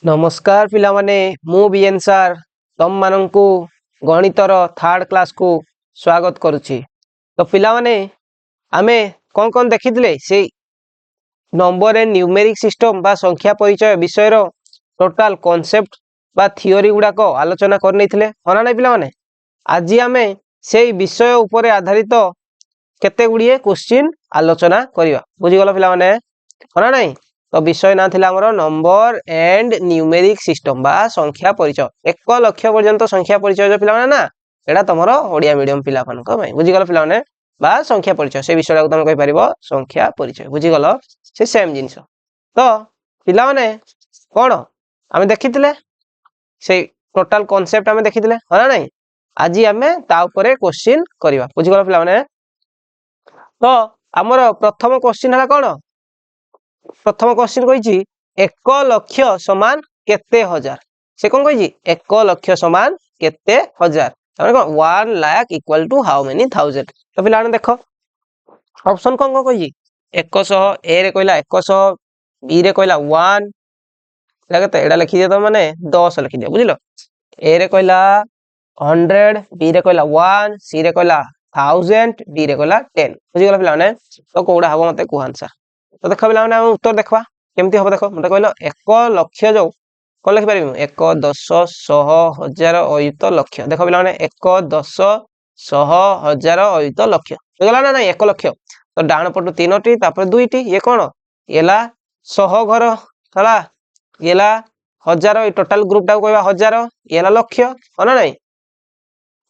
नमस्कार पिला माने मु बीएन सार तम मानंकु गणितर थर्ड क्लास को स्वागत करुछि। तो पिला माने आमे कोन कोन देखिथिले से नंबर एंड न्यूमेरिक सिस्टम बा संख्या परिचय विषय रो टोटल कांसेप्ट बा थियोरी गुडा को आलोचना कर नैथिले हना नै पिला माने आज आमे सेही विषय ऊपर आधारित केते गुडिये क्वेश्चन आलोचना करिवा बुझी गलो पिला माने हना नै। तो विषय ना थिला हमरो नंबर एंड न्यूमेरिक सिस्टम बा संख्या परिचय 1 लाख पर्यंत संख्या परिचय जो पिला माने ना एडा तमरो ओडिया मीडियम पिला को बुझी गलो पिला माने बा संख्या परिचय से विषय को तुम कहि परिबो संख्या परिचय बुझी गलो से सेम जिंस। तो पिला माने कोन आमे देखिथिले से टोटल कांसेप्ट आमे देखिथिले हना नै आज आमे ता ऊपर क्वेश्चन करिवा बुझी गलो पिला माने। तो हमरो प्रथम क्वेश्चन हला कोन प्रथम क्वेश्चन कहिछि 1 लाख समान केते हजार से कोन कहिछि 1 लाख समान केते हजार तने कोन 1 lakh equal to how many thousand. तो पिला देखो ऑप्शन कोन कोन कहिछि 100 ए रे कहला 100 बी रे कहला 1 लागते एडा लिखि दे तो माने 10 लिखि दे बुझिलो ए रे कहला 100 बी रे कहला 1 सी रे कहला 1000 डी रे कहला 10 बुझि गेला पिला माने। तो कोडा हबो मते को आंसर तो देखो पिला माने उत्तर देखवा केमती हबो देखो मते कहलो 1 लाख जो कोन लिखि परिबो 1 10 100 1000 अयुत लाख देखो पिला माने 1 10 100 1000 अयुत लाख हो गेला ना नहीं 1 लाख। तो डाण पटु तीनोटी तापर दुईटी ये कोन एला 100 घर हला एला 1000 ए टोटल ग्रुप टा कहबा 1000 एला लाख होना नहीं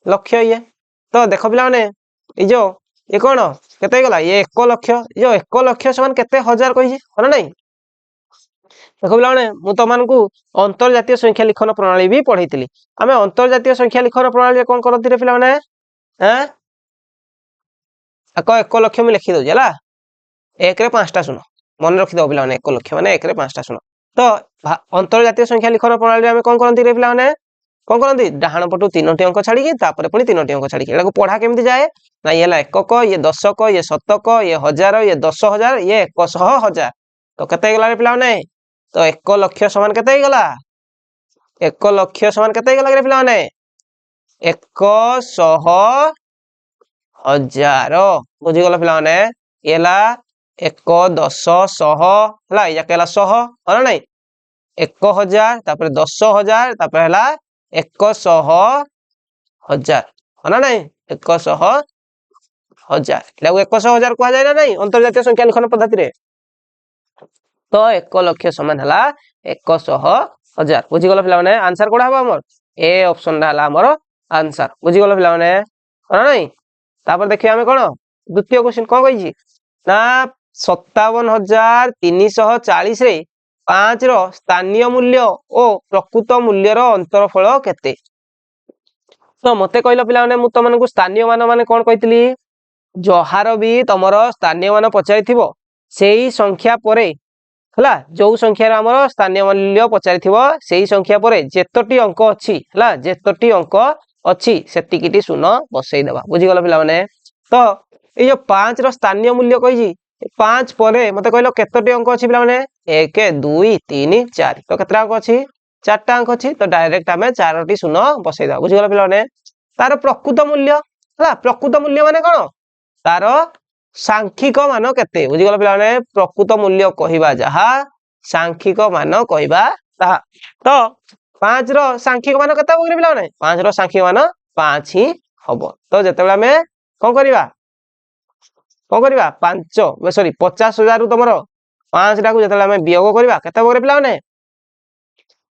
लाख ये। तो देखो पिला माने ई जो ये कोन केते गला ये 1 लाख जो 1 लाख समान केते हजार कहि होना नहीं देखो पिला माने मु तो मान को अंतर्जातीय संख्या लिखन प्रणाली भी पढैतिली आमे अंतर्जातीय संख्या लिखन प्रणाली कोन करथि रे पिला माने हैं आको 1 लाख में लिखि दउ जला 1 रे 5टा सुनो मन रखि दउ पिला माने 1 लाख माने 1 रे 5टा सुनो। तो अंतर्जातीय संख्या लिखन प्रणाली आमे कोन करथि रे पिला माने कोन करथि डाहाण पटु तीनोटी अंक छाडी के तापर पुनी तीनोटी अंक छाडी के एला को पढा केमति जाए ना ये ला 1 क ये 10 क ये 7 क ये 1000 ये 10000 ये 100,000 तो केते गेला रे पिला माने तो 1 लाख समान केते गेला 1 लाख समान केते गेला रे पिला माने 100,000 बुझी गला पिला माने एला 1 10 100 हला या केला 100 हला नहीं 1000 तापर 100,000 तापर हला 100,000 हना नहीं 100,000 लागो 100,000 कहा जाय ना नहीं अंतर्जातीय संख्या लिखन पद्धति रे। तो 1 लाख समान हला 100,000 बुझी गला पिला माने आंसर कोडा हबो हमर ए ऑप्शन हला हमर आंसर बुझी गला पिला माने हना नहीं। तापर देखिए आमे कोन द्वितीय क्वेश्चन कोन कहि छी ना 57,340 रे 5 रो स्थानीय मूल्य ओ प्रकृत मूल्य रो अंतरफल केते। तो मते कहलो पिला माने मु त माने को स्थानीय मान माने कोन कहितली जहार भी तमरो स्थानीय मान पचारिथिबो सेही संख्या परे हला जो संख्या रे हमरो स्थानीय मूल्य पचारिथिबो सेही संख्या परे जेतोटी अंक अछि हला जेतोटी अंक अछि सेतिकिटी शून्य बसई देबा बुझी गलो पिला माने। तो ए जो 5 रो स्थानीय मूल्य कहि छी 5 परे मते कहलो केतोटी अंक अछि पिला माने 1 2 3 4 तो केतरा अंक अछि 4टा अंक अछि तो डायरेक्ट हमें 4टी शून्य बसई दा बुझी गलो पिला माने। तार प्रकृत मूल्य हला प्रकृत मूल्य माने कोन तार सांख्यिक मान केते बुझी गलो पिला माने प्रकृत मूल्य कहिबा जहा सांख्यिक मान कहिबा ता। तो 5 रो सांख्यिक मान केते होगरे पिला माने 5 रो सांख्यिक मान 5 ही हबो। तो जेतेबेला में कोन करिवा 5 सॉरी 50,000 रु तमरो 5 टाकू जेतेबेला में वियोग करिवा केते होगरे पिला माने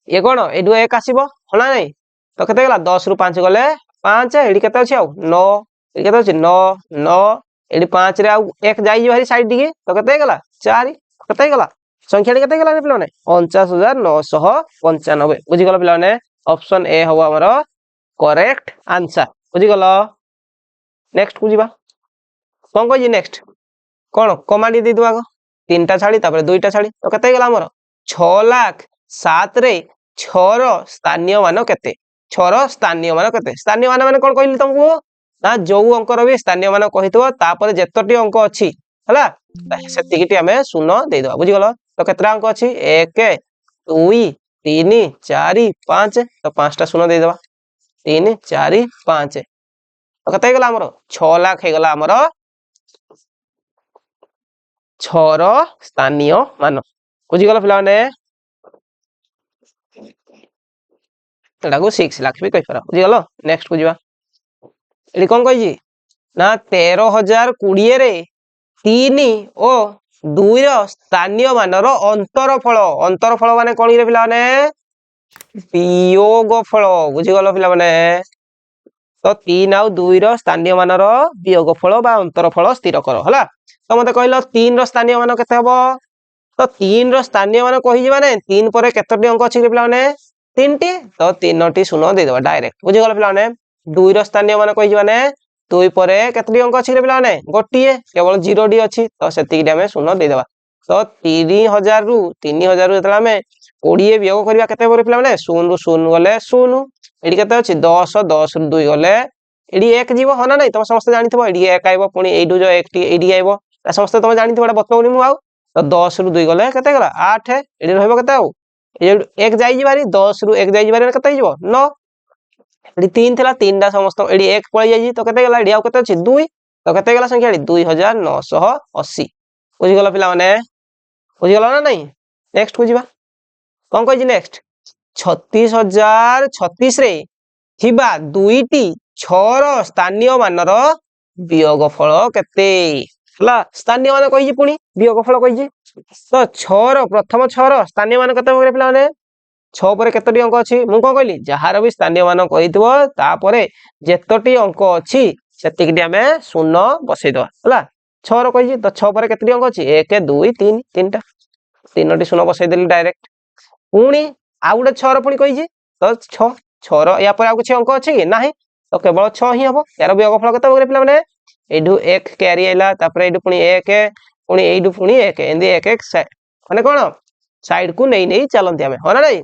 ये कोन एडु 1 आसीबो हला नहीं तो केते गेला 10 रु 5 गले 5 एडी केते अछि आ 9 एडी केते अछि 9 9 एडी 5 रे आ 1 जाई हरी साइड दिगे तो केते गेला 4 केते गेला संख्या केते गेला रे पिला माने 49,995 बुझी गलो पिला माने ऑप्शन ए हबो हमरो करेक्ट आंसर बुझी गलो। नेक्स्ट को जीवा कोन को जी नेक्स्ट कोन कमांड दे दुआ को 3टा छाडी तापर 2टा छाडी तो केते गेला हमरो 6,07,000 रे 6 रो स्थानीय मान केते 6 रो स्थानीय मान केते स्थानीय मान माने कोन कहली तुमको ना जो अंक रो भी स्थानीय मान कहितबो तापर जेतोटी अंक अछि हला सेतिकिटी हमें शून्य दे दवा बुझी गलो। तो केतरा अंक अछि 1 2 3 4 5 तो 5टा शून्य देदेबा 3 4 5 तो केते गला हमरो 6 लाख हे गला हमरो 6 रो स्थानीय मान बुझी गला पिला माने एटा को 6 लाख भी कहि पारा बुझी गलो नेक्स्ट को जीवा एडी कोन कहि जी ना 13020 रे 3 ओ 2 रो स्थानीय मानर अंतरफल माने कोन रे पिला माने वियोगफल बुझी गलो पिला माने तो 3 आउ 2 रो स्थानीय मानर वियोगफल बा अंतरफल स्थिर करो हला तो मते कहलो 3 रो स्थानीय मान केते हबो तो 3 रो स्थानीय मान कहि जी माने 3 परे केतोटी अंक अछि रे पिला माने 3 टी तो 3टी शून्य दे देबा डायरेक्ट बुझी गलो पिला माने 2 रो स्थानीय मान कहि जी माने 2 परे केतोटी अंक अछि रे पिला माने गोटिए केवल 0 डी अछि तो सेति हम शून्य दे देबा तो 3000 रु 3000 रु जतला में 20 वियोग करबा केते परे पिला माने 0 रु 0 गले 0 एडी केते अछि 10 10 रु 2 गले एडी 1 जीवो हना नै तुम समस्त जानिथबो एडी 1 आइबो पुनी एडु जो 1 टी एडी आइबो समस्त तुम जानिथबो एटा बतौनी मु आउ तो 10 रु 2 गले केते गला 8 एडी रहबो केते आउ ए 1 जाई जिबारी 10 रु 1 जाई जिबारी केते हिजबो 9 एडी 3 थिला 3 दा समस्त एडी 1 पळै जाई तो केते गला एडी आउ केते अछि 2 तो केते गला संख्या एडी 2980 बुझी गला पिला माने बुझी गला ना नहीं नेक्स्ट को जीवा कोन कहि जी नेक्स्ट 36036 रे थिबा दुईटी 6 रो स्थानीय मानर वियोगफल केते हला स्थानीय मान कहि जी पुनी वियोगफल कहि जी तो 6 रो प्रथम 6 रो स्थानीय मान केते होरे पिला माने 6 परे केतोटी अंक अछि मु कोन कहली जहार भी स्थानीय मान कहितबो तापरे जेतोटी अंक अछि सेतिकटी हमें शून्य बसै दवा हला 6 रो कहि जी तो 6 परे केतोटी अंक अछि 1 2 3 तीनटा तीनोटी शून्य बसै देली डायरेक्ट पुनी आ गुटे 6 रो पुनी कहि जी तो 6 रो या पर आ कुछ अंक अछि कि नाही तो केवल 6 ही हबो यार वियोगफल केते होरे पिला माने एडु 1 कैरी आइला तापरे एडु पुनी 1 पुनी एडु पुनी 1 एंदी 1 1 माने कोन साइड को नै चलंती हमें होना नै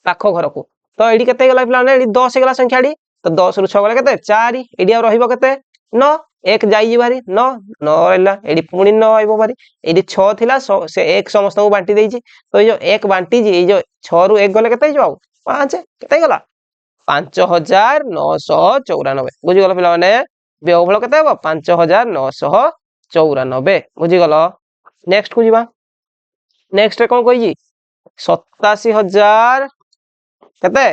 पाखो घर को तो एडी केते गला पिला माने एडी 10 गला संख्या डी तो 10 रु 6 गला केते 4 एडी आ रहिबो केते 9 1 जाई जिबारी 9 9 रहला एडी पुनी 9 आइबो बारी एडी 6 थिला से 1 समस्त को बांटी देई छी तो यो 1 बांटी जी जो 6 रु 1 गले केते हिजो 5 केते गला 5994 बुझी गलो पिला माने वियोगफल केते हबो 5994 बुझी गलो नेक्स्ट को जीवा नेक्स्ट रे कोन कहि जी 87000 केते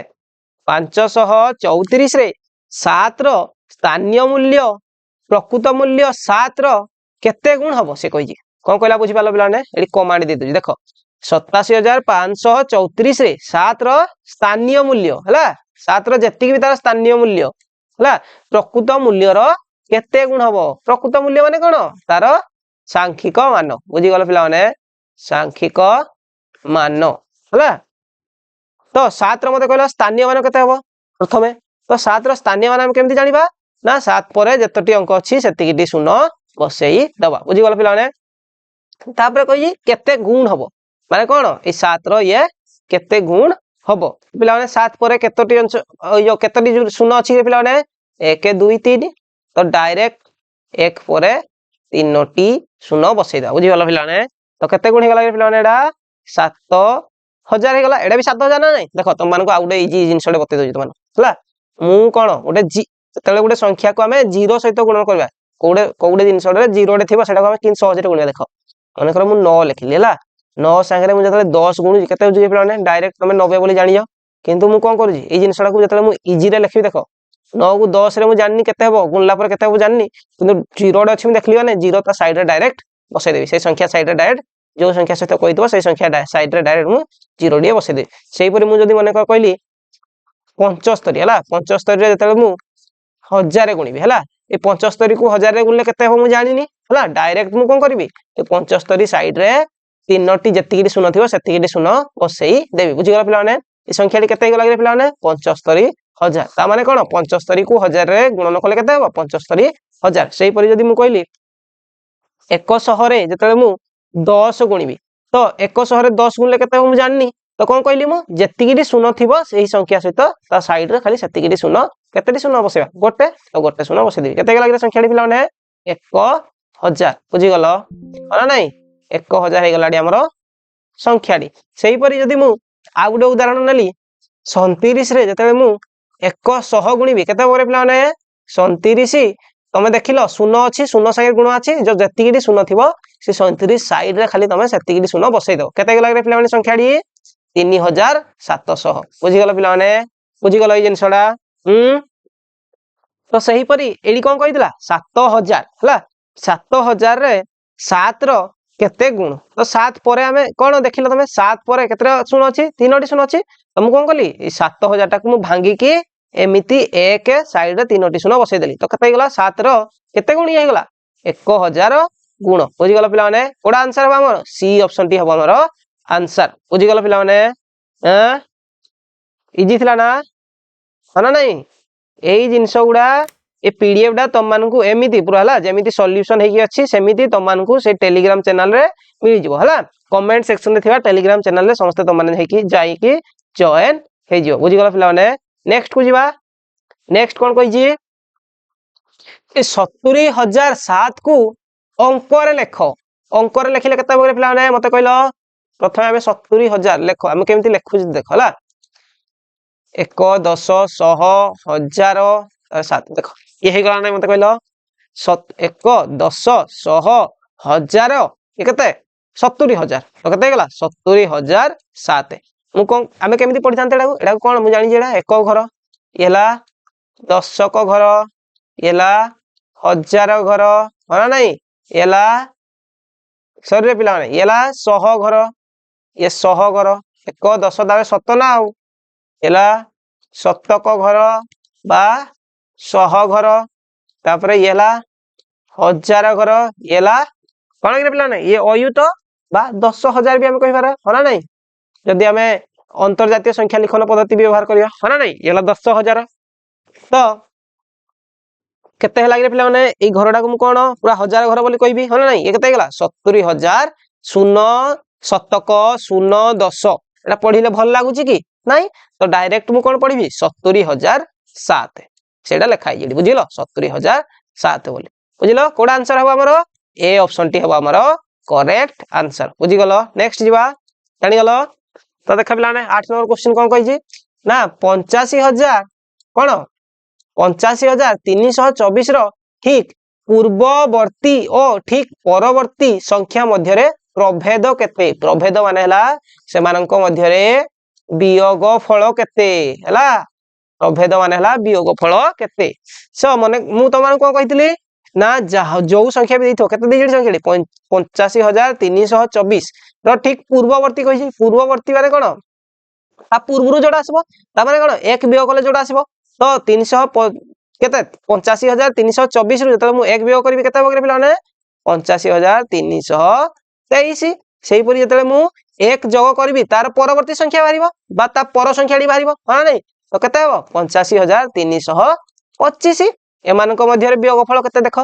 534 रे 7 रो स्थानीय मूल्य प्रकृत मूल्य 7 रो केते गुण हबो से कहि जी कोन कहला बुझी पालो पिला माने एडी कमांड दे दो देखो 87534 रे 7 रो स्थानीय मूल्य हला 7 रो जति भी तार स्थानीय मूल्य हला प्रकृत मूल्य रो केते गुण हबो प्रकृत मूल्य माने कोन तार सांख्यिक मान बुझी गलो पिला माने सांख्यिक मान हला तो 7 रो मते कहला स्थानीय मान केते हबो प्रथमे तो 7 रो स्थानीय मान हम केमति जानिबा ना 7 परे जतटी अंक अछि सेतिकिटी शून्य बसेई दबा बुझी गलो पिला माने तापरे कहि केते गुण हबो माने कोन ए 7 रो ये केते गुण हबो पिला माने 7 परे केतोटी अंश यो केतोटी शून्य अछि रे पिला माने 1 2 3 तो डायरेक्ट 1 परे 3टी शून्य बसेई दा बुझी गलो पिला माने तो केते गुण हे गला रे पिला माने एडा 7000 हे गला एडा भी 7000 ना नहीं देखो तुम मान को आउडे इजी जिंसडे बते दो तुम हला मु कोन ओडे तले गुटे संख्या को हमें 0 सहित गुणन करबा कोडे जिंसडे 0 डे थिबो सेटा को हमें 3 सहज रे गुणिया देखो माने कर मु 9 लिखली हला 9 संगे मु जतले 10 गुण केते होजी पिला माने डायरेक्ट तुम 90 बोली जानियो किंतु मु कोन करू जी ए जिंसडा को जतले मु इजी रे लिखबी देखो 9 को 10 रे मु जाननी केते हबो गुणला पर केते हबो जाननी किंतु 0 डे अछि मु देखली माने 0 ता साइड रे डायरेक्ट बसै देबी से संख्या साइड रे डायरेक्ट जो संख्या सहित कहि दबो से संख्या साइड रे डायरेक्ट मु 0 डे बसै दे सेही परि मु जदी माने कहली 75 हला 75 रे जतले मु 1000 गुणिबी हला ए 75 को 1000 रे गुणले केते हो मु जानिनी हला डायरेक्ट मु कोन करबी ए 75 साइड रे तीनटी जतिकी शून्य थिबो सेतिकी शून्य बसेई देबी बुझी गला पिला माने ए संख्याटी केते गला रे पिला माने 75000 ता माने कोन 75 को 1000 रे गुणन कले केते हो 75000 सेही परि जदी मु कहली 100 रे जतले मु 10 गुणिबी तो 100 रे 10 गुणले केते हो मु जाननी तो कोन कहली मु जतिकी शून्य थिबो सेही संख्या सहित ता साइड रे खाली सेतिकी शून्य केतेटी शून्य बसेबा गोटे तो गोटे शून्य बसे देबी केते गला रे संख्याटी पिला माने 1000 बुझी गलो हना नाही 1000 हे गलाडी हमरो संख्याटी सेही परि जदी मु आ गोटे उदाहरण नेली 37 रे जतबे मु 100 गुणिबी केते परे पिला माने 37 तमे देखिलो शून्य अछि शून्य संगे गुण अछि जो जतिकिडी शून्य थिबो से 37 साइड रे खाली तमे सेतिकिडी शून्य बसै दो केते गेला रे पिला माने संख्याडी 3700 बुझी गेलो पिला माने बुझी गेलो ई जिंसडा तो सही परी एडी कोन कहितला 7000 हला 7000 रे 7 रो केते गुण तो 7 परे हमें कोन देखिलो तमे 7 परे केते शून्य अछि तीनोटी शून्य अछि तो मु कोन कली ई 7000 टाकू मु भांगी की एमिति एक साइड रे तीनोटी शून्य बसै देली तो केते गेला 7 रो केते गुण हे गेला 1000 गुण बुझी गेलो पिला माने कोडा आंसर हबा हमर सी ऑप्शन टी हबा हमर आंसर बुझी गेलो पिला माने इजी थिला ना हना नहीं एई जिंस गुडा ए पीडीएफ डा तम मानकू एमिति पूरा हला जेमिति सॉल्यूशन हेकी अछि सेमिति तम मानकू से टेलीग्राम चैनल रे मिल जिवो हला कमेंट सेक्शन रे थिबा टेलीग्राम चैनल रे समस्त तम माने हेकी जाई की जॉइन हे जिवो बुझी गेलो पिला माने नेक्स्ट को जिबा नेक्स्ट कोन कहि जी ए 70007 को अंक रे लेखो अंक रे लेखिले केते बगरे पिला माने मते कहलो प्रथमे हमें 70000 लेखो हम केमिति लेखु देखो हला 1 10 100 1000 7 देखो ये हे गला नै मते कहलो 1 10 100 1000 ये केते 70000 तो केते गला 70000 7 मु कोन हमें केमिति पढि जानते एडा कोन मु जानि जेडा 1 घर येला 10 को घर येला 1000 घर हना नै येला सॉरी रे पिला माने येला 100 घर ये 100 घर 1 10 दावे 7 ना आउ एला 7 को घर बा 100 घर तापरे येला 1000 घर येला कोन के पिला नै ये अयुत बा 10000 भी हम कहि पारा हना नै जदी हमें अंतर्जातीय संख्या लिखन पद्धति व्यवहार करिया हना नै येला 10000 तो केते हला के पिला माने ए घरडा को मु कोन पूरा 1000 घर बोली कहबी हना नै ये केते गेला 70000 0 शतक 0 10 एटा पढिले भल लागुची की नहीं तो डायरेक्ट मु कोन पढिबी 70007 सेडा लिखाई जेडी बुझिलो 70007 बोली बुझिलो कोडा आंसर हबा हमरो ए ऑप्शन टी हबा हमरो करेक्ट आंसर बुझि गलो नेक्स्ट जीवा जानि गलो तो देखा पिला ने 8 नंबर क्वेश्चन कोन कहि जी ना 85000 कोन 85324 रो ठीक पूर्ववर्ती ओ ठीक परवर्ती संख्या मध्य रे प्रभेद केते प्रभेद माने हला से मानक मध्य रे वियोग फल केते हला प्रभेद माने हला वियोग फल केते सो माने मु तमान को कहितली ना जो संख्या भी देथो केते देजडी संख्या 85324 रो ठीक पूर्ववर्ती कहि पूर्ववर्ती माने कोन आ पूर्वरु जोडा आसीबो ता माने कोन एक वियोग कले जोडा आसीबो तो 300 केते 85324 रु जतले मु एक वियोग करबी केते बगरे पिला माने 85323 सेही परि जतले मु एक जोग करबी तार परवर्ती संख्या बारिबो बा ता पर संख्याडी बारिबो हां नै तो केते हबो 85325 एमान को मध्य रे वियोगफल केते देखो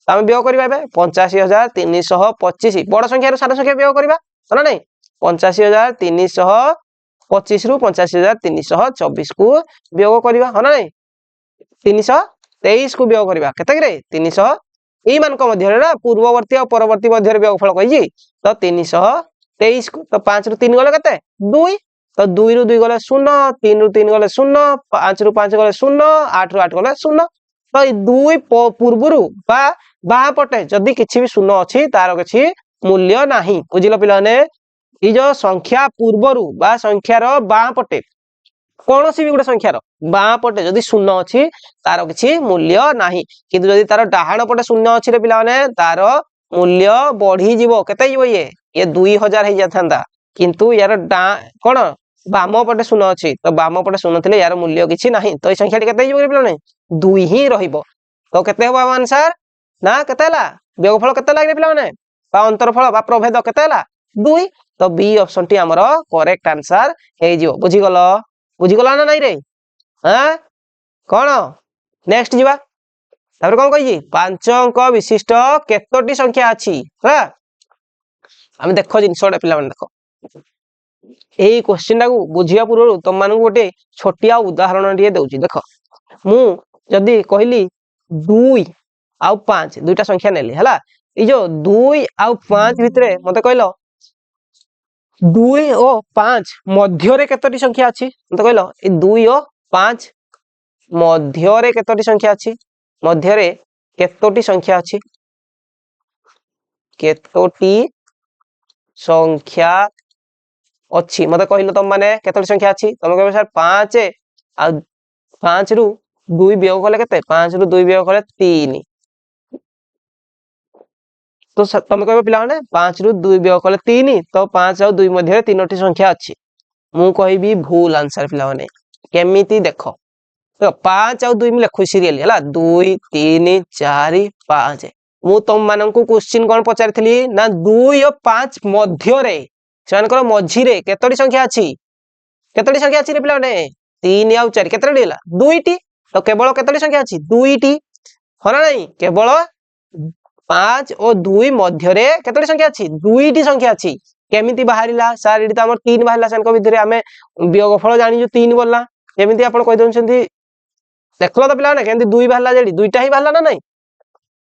हम वियोग करबा बे 85325 बड़ संख्या रु सानो संख्या वियोग करबा हां नै 85325 रु 85324 को वियोग करबा हां नै 323 को वियोग करबा केते रे 300 एई मान को मध्य रे ना पूर्ववर्ती और परवर्ती मध्य रे वियोगफल कहि तो 323 को तो 5 रु 3 गले केते 2 तो 2 रु 2 गले 0 3 रु 3 गले 0 5 रु 5 गले 0 8 रु 8 गले 0 तो 2 पूर्वरु बा बा पटे जदी किछि भी 0 अछि तार किछि मूल्य नाही बुझिलो पिलाने ई जो संख्या पूर्वरु बा संख्यार बा पटे कोनोसी भी गुटे संख्यार बा पटे जदी 0 अछि तार किछि मूल्य नाही किंतु जदी तार डाहाण पटे 0 अछि रे पिलाने तार मूल्य बढ़ी जीवो केते जीवो ये 2000 हे जाथांदा किंतु यार कोन बाम पटे 0 अछि तो बाम पटे 0 थिले यार मूल्य किछि नाही तो ई संख्याटी केते जीवो रे पिलाने 2 ही रहिबो तो केते होबा आंसर ना केते हला वियोगफल केते लागरे पिलाने बा अंतरफल बा प्रभेद केते हला 2 तो बी ऑप्शन टी हमरो करेक्ट आंसर हे जिवो बुझि गलो ना नहीं रे हां कोन नेक्स्ट जीवा तापर कोन कहि 5 अंक विशिष्ट केतोटी संख्या अछि हा हम देखो जिनसोडे पिला मन देखो एई क्वेश्चन टाको बुझिया पूर्व तुम मानू गोटे छोटिया उदाहरण दिए दउची देखो मु जदी कहली 2 आउ 5 दुईटा संख्या नेली हला ई जो 2 आउ 5 भितरे मते कहलो 2 और 5 मध्य केतोटी संख्या अच्छी तो कहल 2 और 5 मध्य केतोटी संख्या अच्छी मध्य केतोटी संख्या अच्छी केतोटी संख्या अच्छी मत कहल तुम मैंने केतोटी संख्या अच्छी तुम कह सर 5 आ 5 रु 2 वियोग कले केते 5 रु 2 वियोग कले 3 तो तुम कह पिला 5 रु 2 वियोग कले 3 तो 5 और 2 मध्य 3टी संख्या अच्छी मु कहबी भूल आंसर पिला माने केमिति देखो तो 5 और 2 लिखु सीरियली है 2 3 4 5 मु तुम मानक क्वेश्चन कौन पचारि ना 2 और 5 मध्य से मझी केतोटी संख्या अच्छी केतोटी संख्या अच्छी रे पिला माने 3 और 4 केतोटी होला 2टी तो केवल केतोटी संख्या अच्छी 2टी हो ना नहीं केवल 5 और 2 मध्य केतोटी संख्या अच्छी 2टी संख्या अच्छी केमिति बाहरिला सर एडी तो हमर 3 बाहरिला सनको भितरे हमें वियोगफल जानि जो 3 बोलला केमिति आपण कहि दोछंती देखलो तो पिला ने केमिति 2 बाहरिला जेडी 2टा ही बाहरिला ना नहीं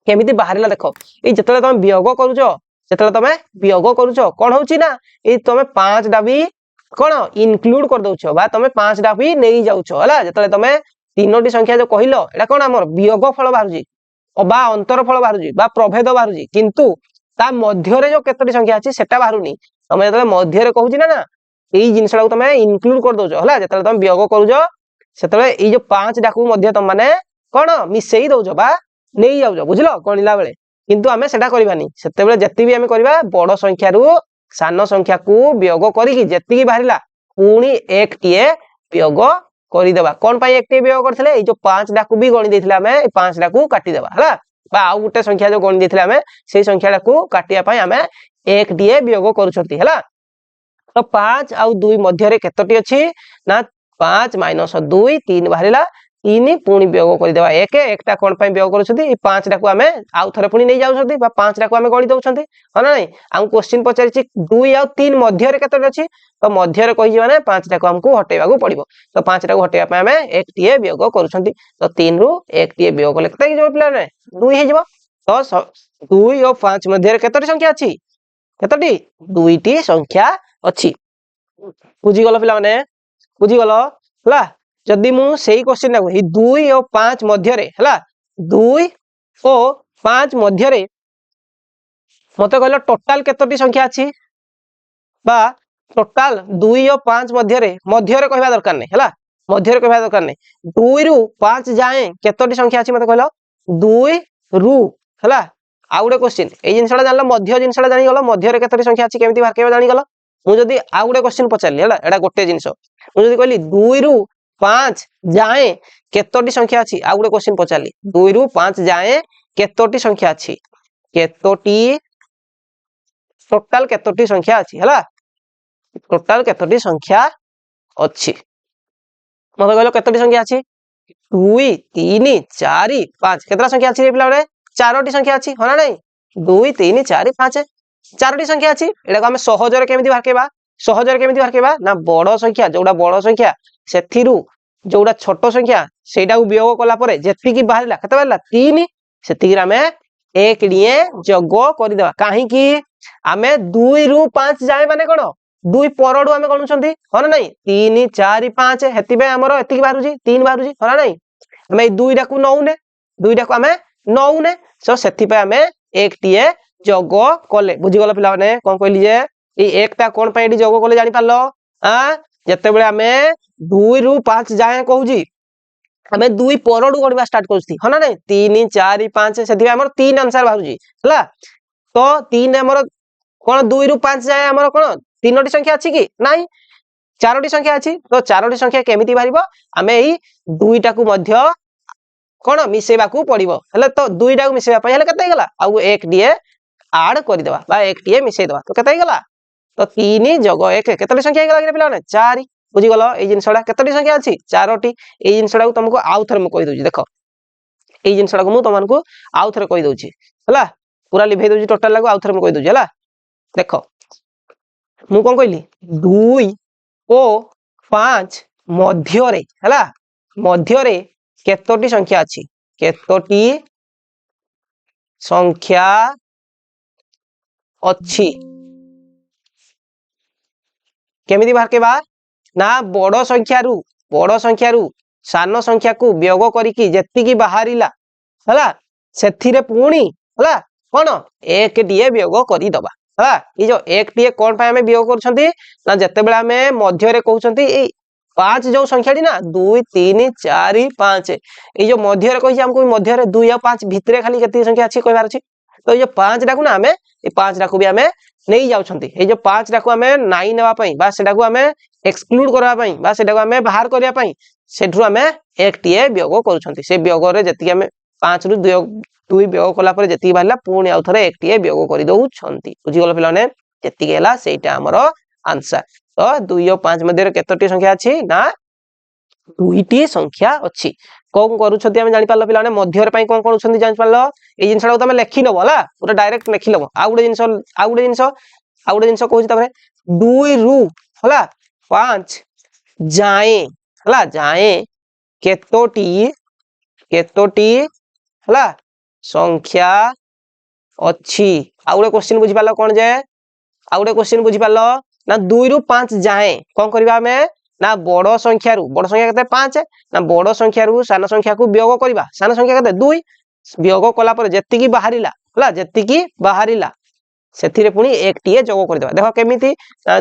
केमिति बाहरिला देखो ए जतले तुम वियोग करूछो जतले तुम वियोग करूछो कोन होची ना ए तुम 5 टा भी कोन इनक्लूड कर दोछो बा तुम 5 टा भी नेई जाउछो हला जतले तुम तीनोटी संख्या जो कहिलो एटा कोन हमर वियोगफल बाहरुजी बा अंतरफल बाहरुजी बा प्रभेद बाहरुजी किंतु ता मध्य जो केतोटी संख्या अछि सेटा बाहरुनी तुम जतले मध्य कहूची ना एई जिंसडा तुम इनक्लूड कर दोछो हला जतले तुम वियोग करूछो सेतले एई जो 5 डाकू मध्य तुम माने कोन मिसेई दोछो बा नेई जाउछो बुझलो गणिला बेले किंतु आमे सेटा करबानी सेते बेले जति भी आमे करबा बड़ संख्या रु सान संख्या को वियोग करिकि जति की बाहरिला पुणी एक टीए वियोग करि देबा कोन पई एक टीए वियोग करथिले ए जो 5 डाकू भी गणि देथिले आमे 5 डाकू काटी देबा हला बा आ गुटे संख्या जो गणि देथिले आमे सेई संख्या डाकू काटिया पई आमे एक टीए वियोग करूछंती हला तो 5 और 2 मध्य केतोटी अछि ना 5 - 2 3 बाहरिला 3 पुणी वियोग कर देबा एक एकटा कोन पई वियोग करूछंती ई 5 डाकू आमे आउ थरे पुणी नै जाउछंती बा 5 डाकू आमे गणि दउछंती हो ना नै हम क्वेश्चन पचारिछि 2 और 3 मध्य रे केतोटी अछि तो मध्य रे कहि माने 5 डाकू हमकु हटेबा को पड़िबो तो 5 डाकू हटेबा पई आमे एक टीए वियोग करूछंती तो 3 रु एक टीए वियोग कले केते जो प्लान रे 2 हे जबो तो 2 और 5 मध्य रे केतोटी संख्या अछि केतोटी 2टी संख्या अछि बुझी गलो पिला माने बुझी गलो हला जदि मु सेही क्वेश्चन नाको 2 और 5 मध्य रे हला 2 और 5 मध्य रे मते कहलो टोटल केतोटी संख्या अछि बा टोटल 2 और 5 मध्य रे कहबा दरकार नै हला मध्य रे कहबा दरकार नै 2 रु 5 जाए केतोटी संख्या अछि मते कहलो 2 रु हला आ गुडे क्वेश्चन ए जिंसडा जानलो मध्य जिंसडा जानि गलो मध्य रे केतोटी संख्या अछि केमिति बाहर केबा जानि गलो मु जदी आ गुडे क्वेश्चन पचारली हला एडा गोटे जिंस मु जदी कहली 2 रु 5 जाए केतोटी संख्या अछि आ गुडे क्वेश्चन पचारली 2 रु 5 जाए केतोटी संख्या अछि केतोटी टोटल केतोटी संख्या अछि हला टोटल केतोटी संख्या अछि मते कहलो केतोटी संख्या अछि 2 3 4 5 केतरा संख्या अछि रे पिला रे चारोटी संख्या अछि होना नै 2 3 4 5 चारोटी संख्या अछि एडा को हम सहजरे केमिति बाहरकेबा ना बड़ संख्या जोडा बड़ संख्या सेथिरु जोडा छोट संख्या सेटा को वियोग कला परे जेति की बाहरला केते बाहरला 3 सेति की हमें एक लिए जोग करि देबा काहे की हमें 2 रु 5 जाय माने कोन 2 परडू हमें गणुछंती होना नै 3 4 5 हेति बे हमरो एति की बाहरुजी 3 बाहरुजी होना नै हमें 2 डाकू नौने 2 डाकू हमें नौने सो सेति पे हमें एक टीए जोग कले बुझी गलो पिला माने कोन कहली जे ई एकटा कोन पे एडी जोग कले जानि पालो आ जते बेले हमें 2 रु 5 जाए कहूजी हमें 2 परडू गणिबा स्टार्ट करछी हना नै 3 4 5 सेति हमर 3 आंसर बाहरुजी हला तो 3 हमर कोन 2 रु 5 जाए हमर कोन तीनोटी संख्या अछि कि नाही चारोटी संख्या अछि तो चारोटी संख्या केमिति बारिबो हमें ई दुईटा को मध्य कोन मिसेबा को पड़िबो हले तो दुईटा को मिसेबा पय हले कते गेला आ एक डीए ऐड करि देबा बा एक डीए मिसेइ देबा तो कते गेला तो 3 जोग 1 केतोटी संख्या गेला रे पिला ने 4 बुझी गलो ए जिंसडा केतोटी संख्या अछि चारोटी ए जिंसडा को तुमको आउ थरे म कहि दोजी देखो ए जिंसडा को मु तुमनको आउ थरे कहि दोजी हला पूरा लिभे दोजी टोटल लागो आउ थरे म कहि दोजी हला देखो मु कोन कहली 2 ओ 5 मध्य रे हला मध्य रे केतोटी संख्या अछि केतोटी संख्या अछि केमिति बाहर केबा ना बड़ संख्या रु सान संख्या को वियोग करिकी जेतिकी बाहरिला हला सेथिरे पुणी हला कोन एक टीए वियोग करि दबा हला ई जो एक टीए कोन पय हमें वियोग करछंती ना जते बेला हमें मध्य रे कहउछंती ए 5 जो संख्याटी ना 2 3 4 5 ए जो मध्य रे कहि हमको मध्य रे 2 या 5 भितरे खाली केते संख्या अछि कहबार अछि तो ये 5 डाकू ना हमें ए 5 डाकू भी हमें नहीं जाउछंती ए जो 5 डाकू हमें नाइ नेबा पई बा सेडा को हमें एक्सक्लूड करबा पई बा सेडा को हमें बाहर करिया पई सेठु हमें एक टीए वियोग करूछंती से वियोग रे जति हमें 5 रु 2 वियोग कला पर जति बाहला पुणी आउ थरे एक टीए वियोग करि दउछंती बुझि गलो पिलाने जति गेला सेटा हमर आंसर तो 2 और 5 मध्ये केतोटी संख्या अछि ना दुईटी संख्या अछि कोन करूछथि हम जानि पालो पिलाने मध्य रे पई कोन करूछथि जानि पालो ए जिंसडा तमे लेखि लबो हला पूरा डायरेक्ट लेखि लबो आ गुडे जिंस कहूछि तबरे 2 रु हला 5 जाए हला जाए केतोटी हला संख्या अछि आ गुडे क्वेश्चन बुझि पालो कोन जे आ गुडे क्वेश्चन बुझि पालो ना 2 रु 5 जाए कोन करबा हमें ना बड़ संख्या केते 5 ना बड़ संख्या रु सान संख्या को वियोग करबा सान संख्या केते 2 वियोग कला पर जेतिकी बाहरिला हला जेतिकी बाहरिला सेथिरे पुनी एक टीए जोग कर देबा देखो केमिति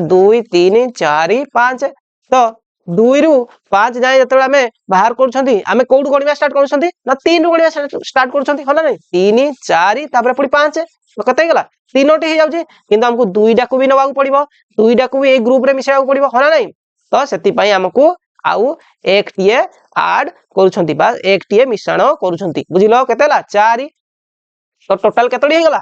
2 3 4 5 तो 2 रु 5 जाय जतबे हमें बाहर करछंती हमें कोड गणिबा स्टार्ट करछंती ना 3 रु गणिबा स्टार्ट करछंती होला नै 3 4 तापर पुनी 5 तो कते गेला तीनोटी हे जाउची किंतु हमको दुईटा को भी नबाकू पड़िबो दुईटा को भी ए ग्रुप रे मिसाकू पड़िबो होला नै तो सेति पई हमको आउ एक टीए ऐड करूछंती बा एक टीए मिश्रण करूछंती बुझिलो केतेला 4 तो टोटल केतडी हे गेला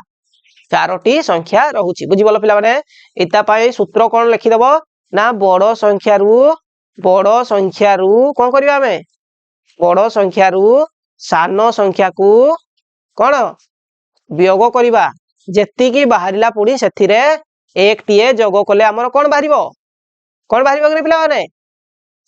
4टी संख्या रहउची बुझिबलो पिला माने एता पई सूत्र कोन लिखि देबो ना बड़ संख्या रु कोन करबा हमें बड़ संख्या रु सान संख्या को कोन वियोग करबा जेतिकी बाहरिला पुडी सेथिरे एक टीए जोग कले हमर कोन बाहरिबो रे पिला माने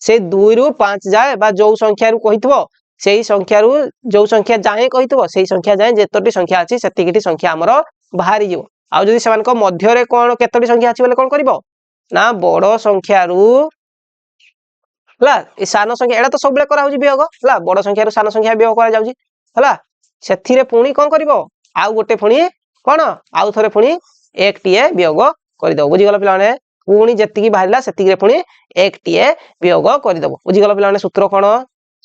से 2 रु 5 जाए बा जो संख्या रु कहितबो सेही संख्या रु जो संख्या जाए कहितबो सेही संख्या जाए जेतोटी संख्या अछि सेतिकीटी संख्या हमर बाहरी जिवो आ जदी सेमान को मध्य रे कोन केतोटी संख्या अछि बोले कोन करबो ना बड़ संख्या रु हला ए सान संख्या एडा तो सब बेले करा होजी वियोग हला बड़ संख्या रु सान संख्या वियोग करा जाउजी हला सेथिरे पुणी कोन करबो आ गोटे पुणी कोन आउ थरे पुणी एक टीए वियोग करि दो बुझि गलो पिला माने पुणी जेतिकी बाहरिला सेतिकी रे पुणी एक टीए वियोग करि दबो बुझि गलो पिला माने सूत्र कोन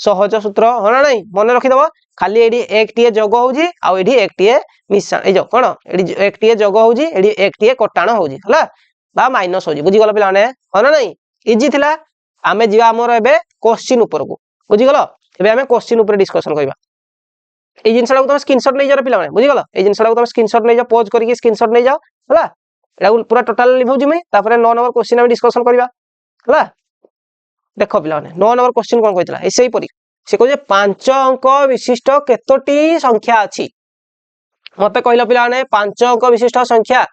सहज सूत्र हना नै मन रखि दबो खाली एडी एक टीए जोग होजी आ एडी एक टीए मिश्रण ए जो कोन एडी एक टीए जोग होजी एडी एक टीए कटाण होजी हला बा माइनस होजी बुझि गलो पिला माने हना नै इजी थिला आमे जिवा हमर एबे क्वेश्चन ऊपर को बुझि गलो एबे आमे क्वेश्चन ऊपर डिस्कशन करबा ए जिंसडा को तुम स्क्रीनशॉट नै जा पिला माने बुझि गलो ए जिंसडा को तुम स्क्रीनशॉट नै जा पॉज करके स्क्रीनशॉट नै जाओ हला एडा पूरा टोटल लिखौजी मैं तापर 9 नंबर क्वेश्चन हम डिस्कशन करबा हला देखो पिला माने 9 नंबर क्वेश्चन कोन कहितला एसई परी से कहे 5 अंक विशिष्ट केतोटी संख्या अछि मते कहला पिला माने 5 अंक विशिष्ट संख्या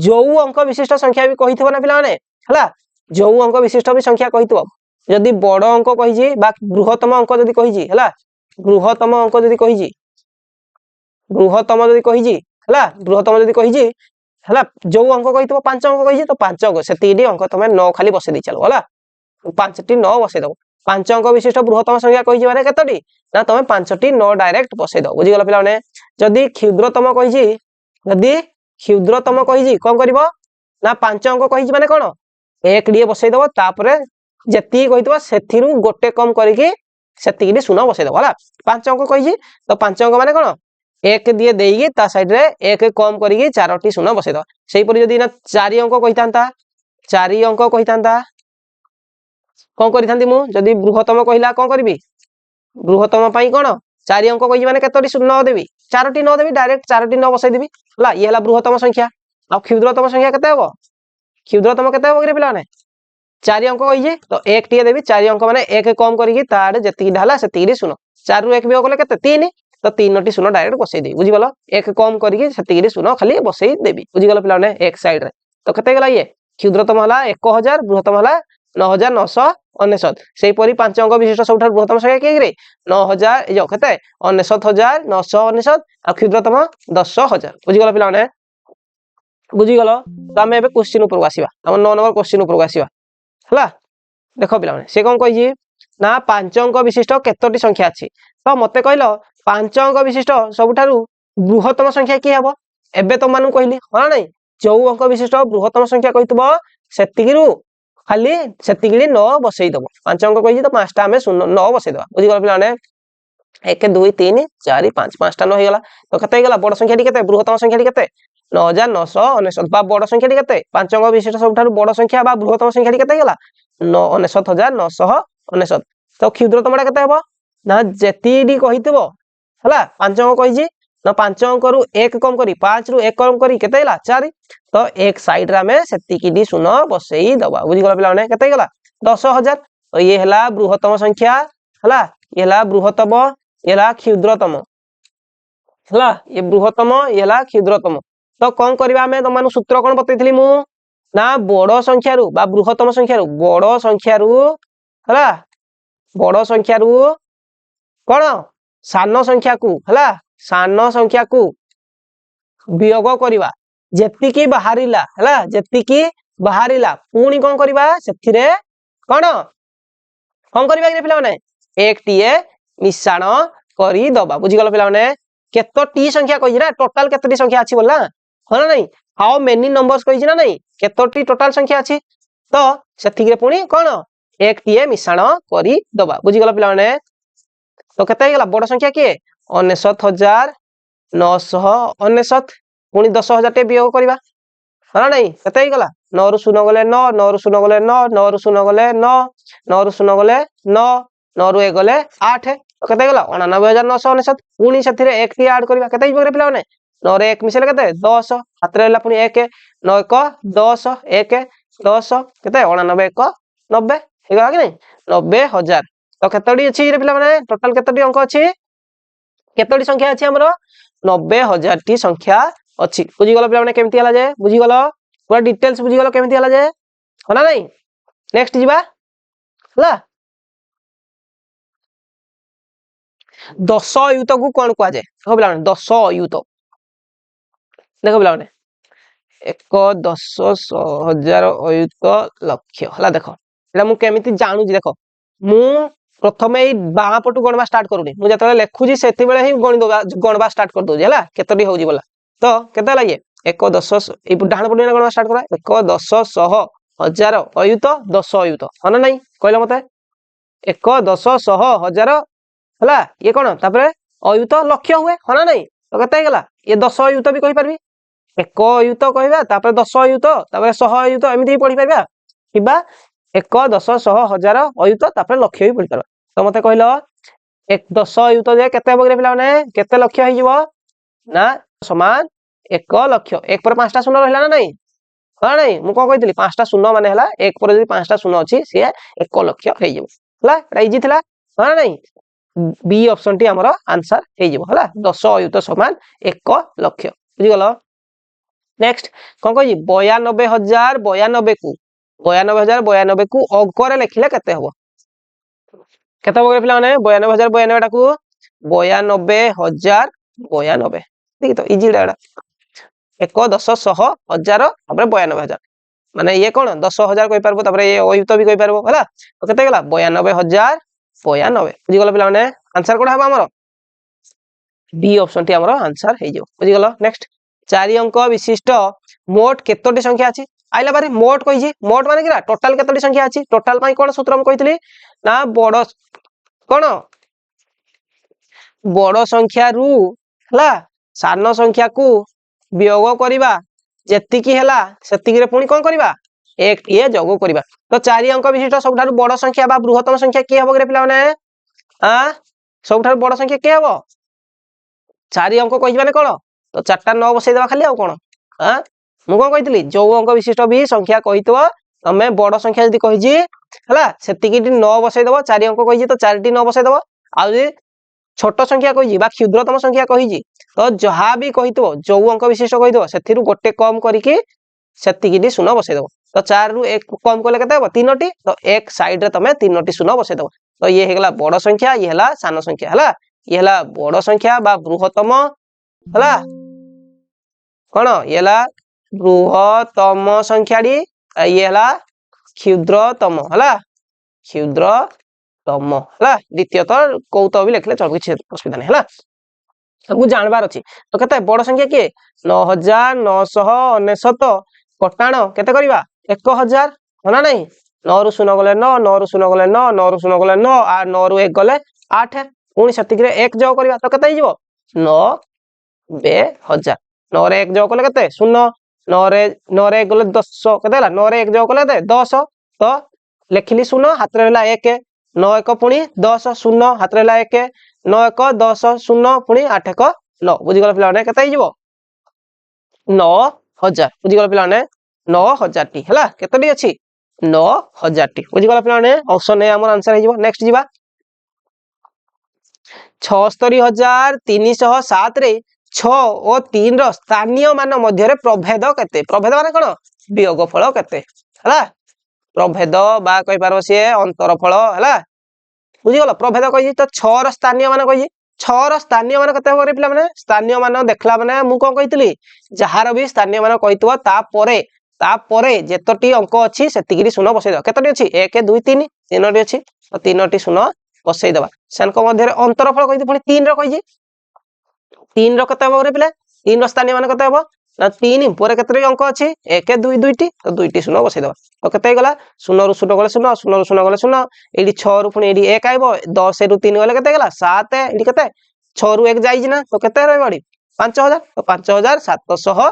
जो अंक विशिष्ट संख्या भी कहिथबो ना पिला माने हला जो अंक विशिष्ट भी संख्या कहिथबो जदी बड़ अंक कहिजी बा बृहत्तम अंक जदी कहिजी हला बृहत्तम अंक जदी कहिजी हला बृहत्तम जदी कहिजी हला जो अंक कहिथबो 5 अंक कहिजी तो 5 अंक सेतीडी अंक तमे 9 खाली बसे दै चलो हला 5 टी 9 बसे दो 5 अंक विशिष्ट बृहत्तम संख्या कहिजी माने केतोटी ना तमे 5 टी 9 डायरेक्ट बसे दो बुझि गला पिला माने जदी क्षुद्रतम कहिजी कोन करबो ना 5 अंक कहिजी माने कोन एक डी बसे दबो तापरे जति कहितबो सेथिरु गोटे कम करिकि सेतिकी शून्य बसे दबो हला 5 अंक कहिजी तो 5 अंक माने कोन एक दिए देगी ता साइड रे एक कम करिकि 4टी शून्य बसे दो सेही परि जदी ना 4 अंक कहितांता कोन करिथांती मु जदी बृहत्तम कहिला कोन करबी बृहत्तम पई कोन 4 अंक कहि माने केतोटी शून्य देबी 4टी न देबी डायरेक्ट 4टी न बसै देबी हला ये हला बृहत्तम संख्या आ क्षुद्रतम संख्या केते हबो क्षुद्रतम केते हबो रे पिला ने 4 अंक कहि तो 1 टी देबी 4 अंक माने 1 कम करिकि ताडे जति ढाला सेति शून्य 4 रु 1 बियो गले केते 3 तो 3टी शून्य डायरेक्ट बसै देबी बुझि गलो 1 कम करिकि सेति शून्य खाली बसै देबी बुझि गलो पिला ने एक साइड रे तो केते गेला ये क्षुद्रतम हला 1000 बृहत्तम हला 9999 सेही परि 5 अंक विशिष्ट सबठार बृहत्तम संख्या के रे 9000 ए जो केते 99999 आ क्षुद्रतम 10000 बुझि गलो पिला ने बुझि गलो तो हमें एबे क्वेश्चन ऊपर आसीबा हम 9 नंबर क्वेश्चन ऊपर आसीबा हला देख पिला से कौन कही ना 5 अंक विशिष्ट केतोटी संख्या अच्छी तो मते कहल 5 अंक विशिष्ट सबुठारु बृहत्तम संख्या किए हम एबे तुम मानू कहली हाँ नहीं जो अंक विशिष्ट बृहत्तम संख्या कही सेतिकिरु खाली सेतिकिरी 9 बसई दब 5 अंक कही तो 5टा आम 9 बसई दबा बुझीगल पिला 1 2 3 4 5 5टा 9 होगला तो केते होगला बड़ संख्या केते बृहत्तम संख्या केते 9999 बा बड़ संख्या केते 5 अंक विशिष्ट सबुठारु बड़ संख्या बा बृहत्तम संख्या केते होगला 99,999 तो क्षुद्रतमटा केते हबो ना जेतीडी कहितबो हला 5 अंक कहिजी ना 5 अंक रु 1 कम करी 5 रु 1 कम करी केते हला 4 तो एक साइड रे में सेतिकिडी शून्य बसई दबा बुझी गला पिला माने केते गला 10,000 तो ये हला बृहत्तम संख्या हला ये हला बृहत्तम ये हला क्षुद्रतम हला ये बृहत्तम ये हला क्षुद्रतम तो कौन करबा हमें तुम मानु सूत्र कोन बतैथली मु ना बड़ संख्या रु बा बृहत्तम संख्या रु बड़ संख्या रु हला बड़ संख्या रु कोन सान संख्या को हला सान संख्या को वियोग करबा जेतिकी बाहरिला हला जेतिकी बाहरिला पुणी कोन करबा सेथिरे कोन करबा कि पिला माने एक टीए मिश्रण करी दबा बुझी गल पिला माने केतोटी संख्या कहि ना टोटल केतोटी संख्या अछि बोलला होला नहीं हाउ मेनी नंबर्स कहि ना नहीं केतोटी टोटल संख्या अछि तो सेथिके पुणी कोन एक टीए मिश्रण करी दबा बुझी गल पिला माने तो केते गेला बड़ संख्या के 99,999 पुणी 10,000 टे वियोग करबा हाँ नहीं केते गला 9 रु 0 गले 9 9 रु 0 गले 9 9 रु 0 गले 9 9 रु 0 गले 9 9 रु 1 गले 8 केते गला 89,999 पुणी सेथिरे 1 टी ऐड करबा केते हिबो रे पिला माने 9 रे 1 मिसेले केते 10 हाथ रे हला पुणी 1 9 1 10 1 10 केते 89 1 90 हेगा कि नहीं 90,000 तो केतोडी अछि रे पिला माने टोटल केतोडी अंक अछि केतोडी संख्या अछि हमरो 90,000 टी संख्या अछि बुझी गलो पिला माने केमती हला जे बुझी गलो पूरा डिटेल्स बुझी गलो केमती हला जे होला नहीं नेक्स्ट जीवा हला 10 अयुत को कोन कुआ जाय देखो पिला माने 10 अयुत देखो पिला माने 1 10 100,000 अयुत लक्ष हला देखो एला मु केमिति जानू जी देखो मु प्रथमे बाहा पटु गणवा स्टार्ट करूनी मु जतले लेखुजी सेति बेले ही गणवा स्टार्ट कर दोजी हला केतोडी होजी बोला तो केते हला ये 1 10 ए डाहण पटु गणवा स्टार्ट करा 1 10 100 1000 अयुत 10 अयुत हना नहीं कहला मते 1 10 100 1000 हला ये कोन तापरे अयुत लक्ष हुए हना नहीं तो केते गला ये 10 अयुत भी कहि परबी 1 अयुत कहबा तापरे 10 अयुत तापरे 100 अयुत एमिति पढी परबा किबा 1 10 100 1000 अयुत तापरे लक्ष भी पढी परबा तो मते कहलो 1 10 अयुत जे केते बगरे पिला माने केते लक्ष होई जीवो ना समान 1 लक्ष 1 पर 5टा शून्य रहला ना नहीं हां नहीं मु को कहितली 5टा शून्य माने हला 1 पर जदी 5टा शून्य अछि से 1 लक्ष होई जीवो हला एटा इजी थिला हां नहीं बी ऑप्शन टी हमरो आंसर होई जीवो हला 10 अयुत समान 1 लक्ष बुझी गलो नेक्स्ट कोन कहि 92,092 को 92,092 को अंक रे लिखले केते हबो केते बगरे पिला माने 92,092 टा को 92,092 ठीक तो इजी डाडा 1 10 100 1000 हमरे 92,000 माने ये कोन 10,000 कहि परबो तबरे ये अयुत भी कहि परबो हला तो केते गेला 92,092 बुझी गलो पिला माने आंसर कोडा हबा हमरो बी ऑप्शन टी हमरो आंसर हे जो बुझी गलो नेक्स्ट 4 अंक विशिष्ट मोट केतोटी संख्या अछि आइला बारे मोट कहि मोट माने किरा टोटल केतोटी संख्या अछि टोटल पई कोन सूत्र हम कहितली ना बड़ कोन बड़ संख्या रु हला सान संख्या को वियोग करबा जेतिकी हला सेतिकी रे पुणी कोन करबा एक टीए जोग करबा तो 4 अंक विशिष्ट सबठारु बड़ संख्या बा बृहत्तम संख्या के हबो रे पिला माने आ सबठारु बड़ संख्या के हबो 4 अंक कहि माने कोन तो 4टा 9 बसै देबा खाली आ कोन आ मु कोन कहितली जो अंक विशिष्ट भी संख्या कहितबो तमे बड़ संख्या जदी कहिजी हला सेतिकी 9 बसै देबो 4 अंक कहिजी तो 4 टी 9 बसै देबो आ जे छोट संख्या कहिजी बा क्षुद्रतम संख्या कहिजी तो जहा भी कहितबो जो अंक विशिष्ट कहितबो सेथिरु गोटे कम करिकि सेतिकी शून्य बसै देबो तो 4 रु 1 कम करले केते हबो 3 टी तो एक साइड रे तमे 3 टी शून्य बसै देबो तो ये हेगला बड़ संख्या ये हला सान संख्या हला ये हला बड़ संख्या बा बृहत्तम हला कोन ये हला बृहत्तम संख्याडी ये हला क्षुद्रतम है क्षुद्रतम है द्वितीय कौत भी लिखले चल किसी असुविधा नहीं है सबको जानवर अच्छी तो केते बड़ संख्या किए 9999 कटाण केते करवा 1000 है ना नहीं 9 रु 0 गले 9 9 रु 0 गले 9 9 रु 0 गले 9 आ 9 रु 1 गले 8 पुणी सेतिक रे 1 जोग करवा तो केते हिजो 90,000 9 रे 1 जोग कले केते 0 9 रे 1 गले 10 केते हला 9 रे 1 जोग कले केते 10 तो लिखिली 0 हाथ रे हला 1 9 1 पुणी 10 0 हाथ रे हला 1 9 1 10 0 पुणी 8 1 9 बुझी गला पिला ने केते हिजो 9000 बुझी गला पिला ने 9000 टी हला केते टी अछि 9000 टी बुझी गला पिला ने ऑप्शन ए हमर आंसर हिजो नेक्स्ट जीवा 76307 रे 6 और 3 रो स्थानीय मान मध्य रे प्रभेद केते प्रभेद माने कोन वियोगफल केते हला प्रभेद बा कहि पारो से अंतरफल हला बुझी गला प्रभेद कहि तो 6 रो स्थानीय मान कहि 6 रो स्थानीय मान केते करे पिला माने स्थानीय मान देखला माने मु कोन कहितली जहार भी स्थानीय मान कहितबो तापरे जेतोटी अंक अछि सेतिगिरी शून्य बसै दो केतोटी अछि 1 2 3 तीनोटी अछि तो तीनोटी शून्य बसै दबा सेनको मध्य रे अंतरफल कहि पुनी 3 रो कहि 3 रो केते हो रे पिला 3 रो स्थानीय मान केते हो ना 3 पर केतरी अंक अछि 1 2 2टी तो 2टी शून्य बसै दबा तो केते गला 0 रु 0 गले 0 0 रु 0 गले 0 एडी 6 रु पुनी एडी 1 आइबो 10 रु 3 गले केते गला 7 एडी केते 6 रु 1 जाई ना तो केते रहै बडी 5000 तो 5700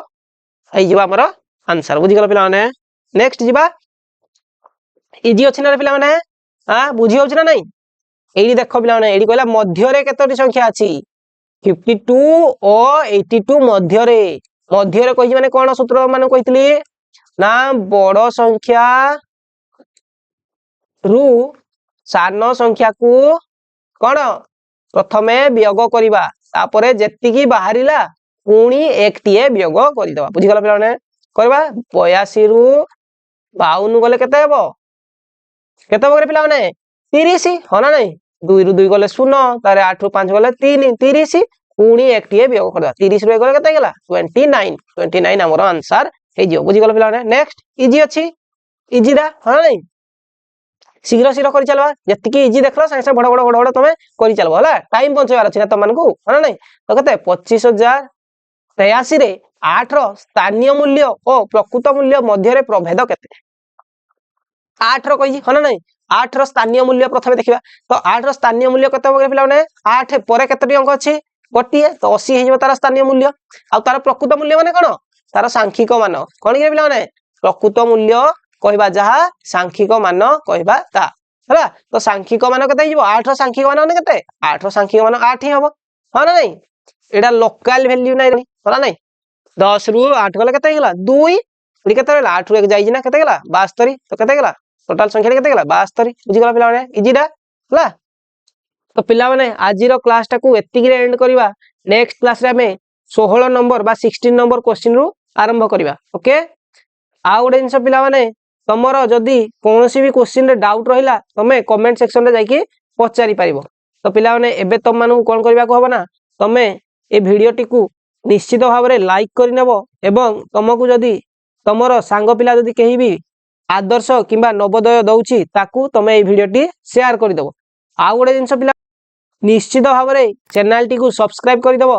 हई जिवा हमर आंसर बुझी गला पिला माने नेक्स्ट जिबा इजी अछि ना रे पिला माने हां बुझी होछ ना नहीं एडी देखो पिला माने एडी कहला मध्य रे केतोटी संख्या अछि 52 और 82 मध्य रे कहि माने कोन सूत्र माने कहितली ना बड़ संख्या रु सानो संख्या को कोन प्रथमे वियोग करिबा तापरे जेतिकी बाहरिला पुणी एकटिए वियोग करि दबा बुझी गला पिला माने करबा 82 रु 52 गले केते हेबो केते बगरे पिला माने 30 हो ना नहीं 2 रु 2 गले 0 तारे 8 रु 5 गले 3 30 पुणी एकटिए वियोग करदा 30 रु 1 गले केते गेला 29 हमर आंसर हे जियो बुझी गला पिला माने नेक्स्ट इजी अछि इजी दा हो ना नहीं शीघ्र करि चलबा जतिकी इजी देखलो संगे बड़ तमे करि चलबो हला टाइम पहुंचेबार अछि ना तम मानकू हो ना नहीं तो केते 25083 रे 8 रो स्थानीय मूल्य और प्रकृत मूल्य मध्य रे प्रभेद केते 8 रो कहि हो ना नहीं 8 रो स्थानीय मूल्य प्रथमे देखिबा तो 8 रो स्थानीय मूल्य केते बगरे पिला माने 8 परे केतेटी अंक अछि गोटिए तो 80 हे जबो तार स्थानीय मूल्य आ तार प्रकृत मूल्य माने कोन तार सांख्यिक मान कोन के पिला माने प्रकृत मूल्य कहबा जहा सांख्यिक मान कहबा ता हला तो सांख्यिक मान केते हिजो 8 रो सांख्यिक मान माने केते 8 रो सांख्यिक मान 8 ही हबो हो ना नहीं एडा लोकल वैल्यू नै होला नहीं 10 रु 8 गला केते गेला 2 एडी केते गेला 8 रु 1 जाई ना केते गेला 72 तो केते गेला टोटल संख्या केते गेला 72 बुझी गला पिला माने इजी दा हला तो पिला माने आजि रो क्लास टाकू एतिकी रे एंड करबा नेक्स्ट क्लास रे हमें 16 नंबर बा 16 नंबर क्वेश्चन रु आरंभ करबा ओके आ ओडे जिंस पिला माने तमरो जदी कोनोसी भी क्वेश्चन रे डाउट रहिला तमे कमेंट सेक्शन रे जाई के पचारि पारिबो तो पिला माने एबे तम मानु कोन करबा को हबो ना तमे ए वीडियो टिकू निश्चित भाव रे लाइक करि नेबो एवं तमकू जदी तमरो सांग पिला जदी केही भी आदर्श किबा नवोदय दउची ताकू तमे ए वीडियो टी शेयर करि दबो आ ओडे जिंस पिला निश्चित भाव रे चैनल टी को सब्सक्राइब करि दबो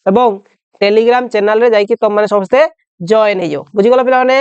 एवं टेलीग्राम चैनल रे जाई के तम माने समस्ते जॉइन हे जो बुझी गला पिला माने